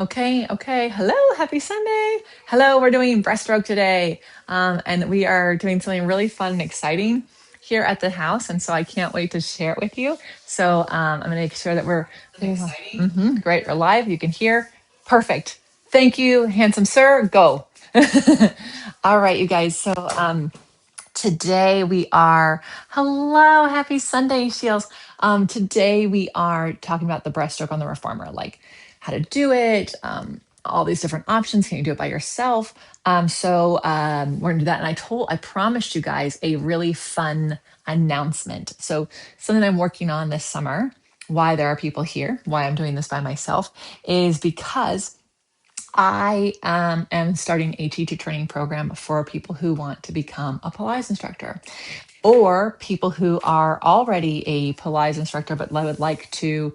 Okay, okay. Hello, happy Sunday. Hello, we're doing breaststroke today. And we are doing something really fun and exciting here at the house. And so I can't wait to share it with you. So I'm gonna make sure that we're great. We're live. You can hear. Perfect. Thank you, handsome sir. Go. All right, you guys. So today we are, hello, happy Sunday, Shields. Today we are talking about the breaststroke on the reformer, like how to do it, all these different options. Can you do it by yourself? We're gonna do that. And I promised you guys a really fun announcement. So something I'm working on this summer, why there are people here, why I'm doing this by myself, is because I am starting a teacher training program for people who want to become a Pilates instructor or people who are already a Pilates instructor but would like to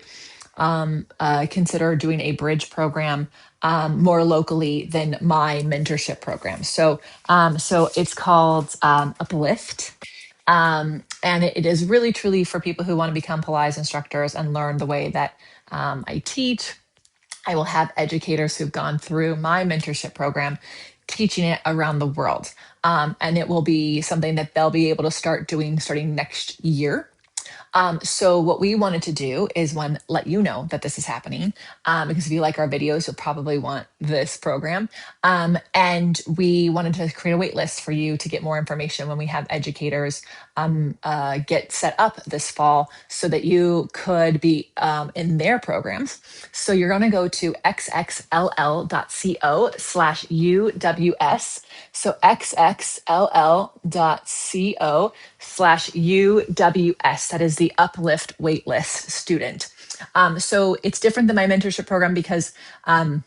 consider doing a bridge program more locally than my mentorship program. So it's called Uplift. And it is really truly for people who want to become Pilates instructors and learn the way that I teach. I will have educators who've gone through my mentorship program teaching it around the world. And it will be something that they'll be able to start doing starting next year. So what we wanted to do is let you know that this is happening, because if you like our videos, you'll probably want this program. And we wanted to create a wait list for you to get more information when we have educators get set up this fall so that you could be in their programs. So you're going to go to xxll.co/UWS. So xxll.co/UWS. That is the Uplift Waitlist student. So it's different than my mentorship program because I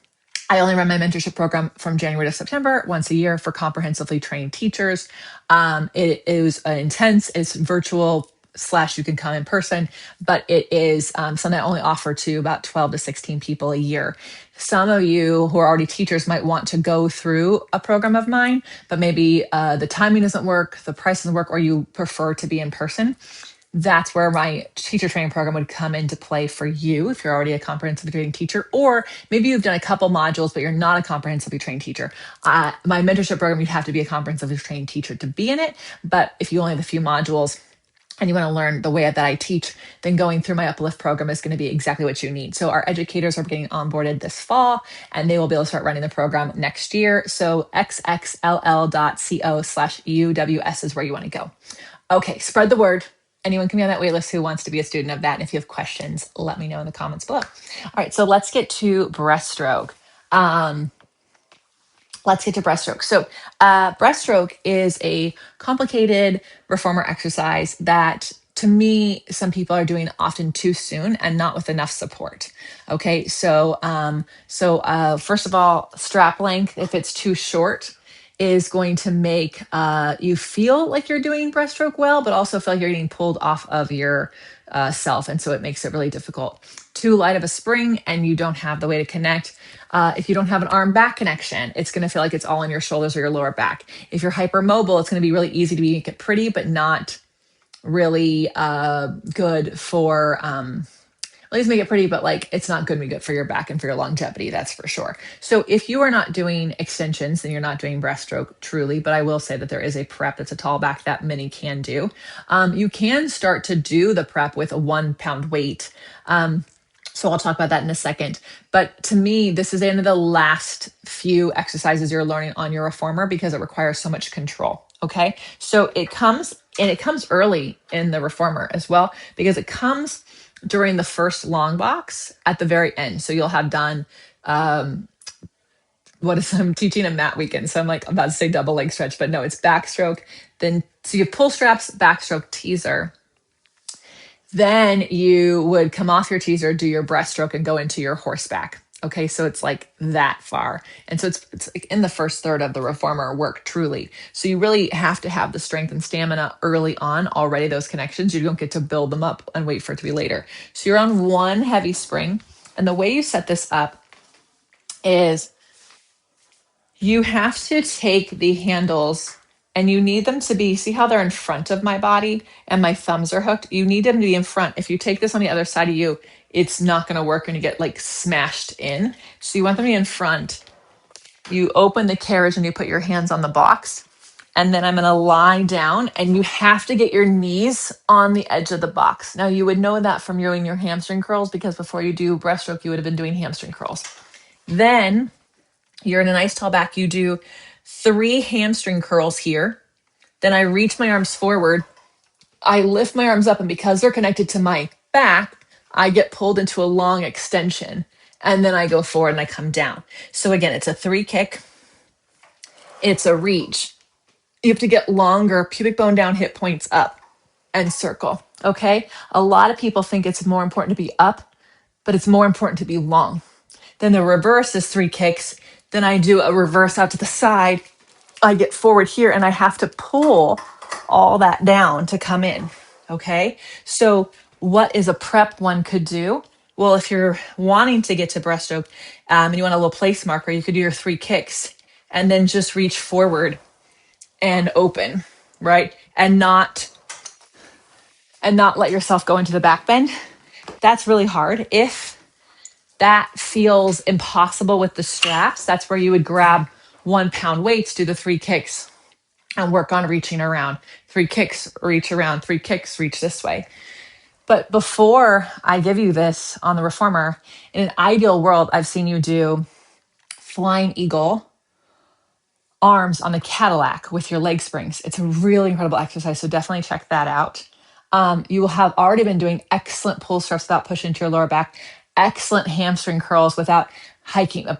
only run my mentorship program from January to September, once a year for comprehensively trained teachers. It is intense, it's virtual / you can come in person, but it is something I only offer to about 12 to 16 people a year. Some of you who are already teachers might want to go through a program of mine, but maybe the timing doesn't work, the price doesn't work, or you prefer to be in person. That's where my teacher training program would come into play for you if you're already a comprehensively trained teacher, or maybe you've done a couple modules, but you're not a comprehensively trained teacher. My mentorship program, you'd have to be a comprehensively trained teacher to be in it. But if you only have a few modules and you want to learn the way that I teach, then going through my Uplift program is going to be exactly what you need. So our educators are getting onboarded this fall, and they will be able to start running the program next year. So xxll.co/UWS is where you want to go. Okay, spread the word. Anyone can be on that waitlist who wants to be a student of that. And if you have questions, let me know in the comments below. All right, so let's get to breaststroke. So breaststroke is a complicated reformer exercise that, to me, some people are doing often too soon and not with enough support. Okay, so first of all, strap length, if it's too short, is going to make you feel like you're doing breaststroke well, but also feel like you're getting pulled off of your self. And so it makes it really difficult. Too light of a spring and you don't have the way to connect. If you don't have an arm back connection, it's going to feel like it's all in your shoulders or your lower back. If you're hypermobile, it's going to be really easy to make it pretty, but not really good for at least make it pretty, but like it's not going to be good for your back and for your longevity, that's for sure. So if you are not doing extensions, then you're not doing breaststroke truly, but I will say that there is a prep that's a tall back that many can do. You can start to do the prep with a 1 pound weight. So I'll talk about that in a second. But to me, this is one of the last few exercises you're learning on your reformer because it requires so much control. Okay. So it comes early in the reformer as well, because it comes during the first long box at the very end. So you'll have done, I'm teaching a mat weekend. So I'm about to say double leg stretch, but no, it's backstroke. Then, so you pull straps, backstroke, teaser. Then you would come off your teaser, do your breaststroke, and go into your horseback. Okay, so it's like that far. And so it's like in the first third of the reformer work, truly. So you really have to have the strength and stamina early on already, those connections. You don't get to build them up and wait for it to be later. So you're on one heavy spring. And the way you set this up is you have to take the handles and you need them to be, see how they're in front of my body and my thumbs are hooked? You need them to be in front. If you take this on the other side of you, it's not going to work and you get like smashed in. So you want them to be in front. You open the carriage and you put your hands on the box. And then I'm going to lie down, and you have to get your knees on the edge of the box. Now, you would know that from doing your hamstring curls, because before you do breaststroke, you would have been doing hamstring curls. Then you're in a nice tall back. You do 3 hamstring curls here. Then I reach my arms forward. I lift my arms up, and because they're connected to my back, I get pulled into a long extension. And then I go forward and I come down. So again, it's a 3 kick. It's a reach. You have to get longer, pubic bone down, hip points up, and circle, okay? A lot of people think it's more important to be up, but it's more important to be long. Then the reverse is 3 kicks. Then I do a reverse out to the side. I get forward here, and I have to pull all that down to come in, okay? So what is a prep one could do? Well, if you're wanting to get to breaststroke and you want a little place marker, you could do your 3 kicks and then just reach forward and open, right? And not let yourself go into the back bend. That's really hard. If that feels impossible with the straps, that's where you would grab 1 pound weights, do the 3 kicks, and work on reaching around. 3 kicks, reach around, 3 kicks, reach this way. But before I give you this on the reformer, in an ideal world, I've seen you do flying eagle arms on the Cadillac with your leg springs. It's a really incredible exercise, so definitely check that out. You will have already been doing excellent pull steps without pushing into your lower back, excellent hamstring curls without hiking up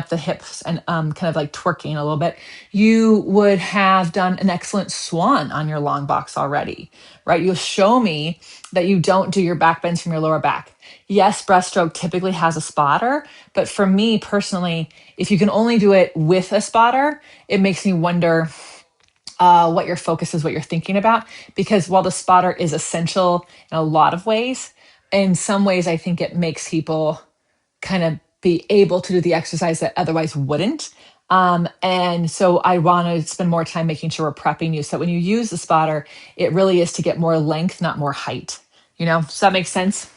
the hips and kind of like twerking a little bit. You would have done an excellent swan on your long box already, right? You'll show me that you don't do your back bends from your lower back. Yes, breaststroke typically has a spotter, but for me personally, if you can only do it with a spotter, it makes me wonder what your focus is, what you're thinking about. Because while the spotter is essential in a lot of ways, in some ways, I think it makes people kind of be able to do the exercise that otherwise wouldn't. And so I want to spend more time making sure we're prepping you. So when you use the spotter, it really is to get more length, not more height. Does that make sense?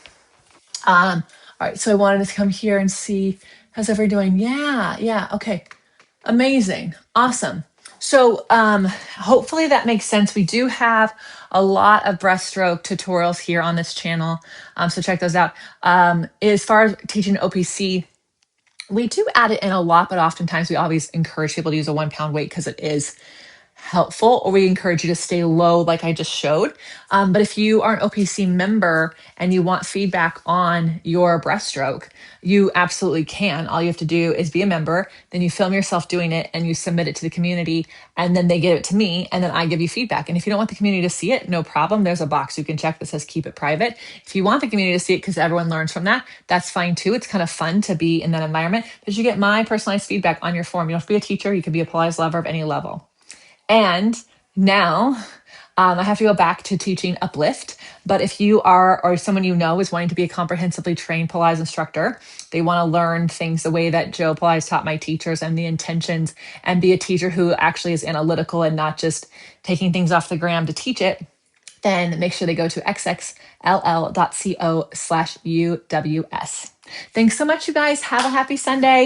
All right, so I wanted to come here and see, how's everyone doing? Yeah, okay. Amazing, awesome. So hopefully that makes sense. We do have a lot of breaststroke tutorials here on this channel, so check those out. As far as teaching OPC, we do add it in a lot, but oftentimes we always encourage people to use a 1 pound weight because it is helpful, or we encourage you to stay low like I just showed. But if you are an OPC member and you want feedback on your breaststroke, you absolutely can. All you have to do is be a member, then you film yourself doing it and you submit it to the community, and then they give it to me, and then I give you feedback. And if you don't want the community to see it, no problem. There's a box you can check that says keep it private. If you want the community to see it because everyone learns from that, that's fine too. It's kind of fun to be in that environment, but you get my personalized feedback on your form. You don't have to be a teacher. You can be a Pilates lover of any level. And now I have to go back to teaching uplift. But if you are, or someone you know is wanting to be a comprehensively trained Pilates instructor, they want to learn things the way that Joe Pilates taught my teachers and the intentions, and be a teacher who actually is analytical and not just taking things off the gram to teach it, then make sure they go to xxll.co/UWS. Thanks so much, you guys. Have a happy Sunday.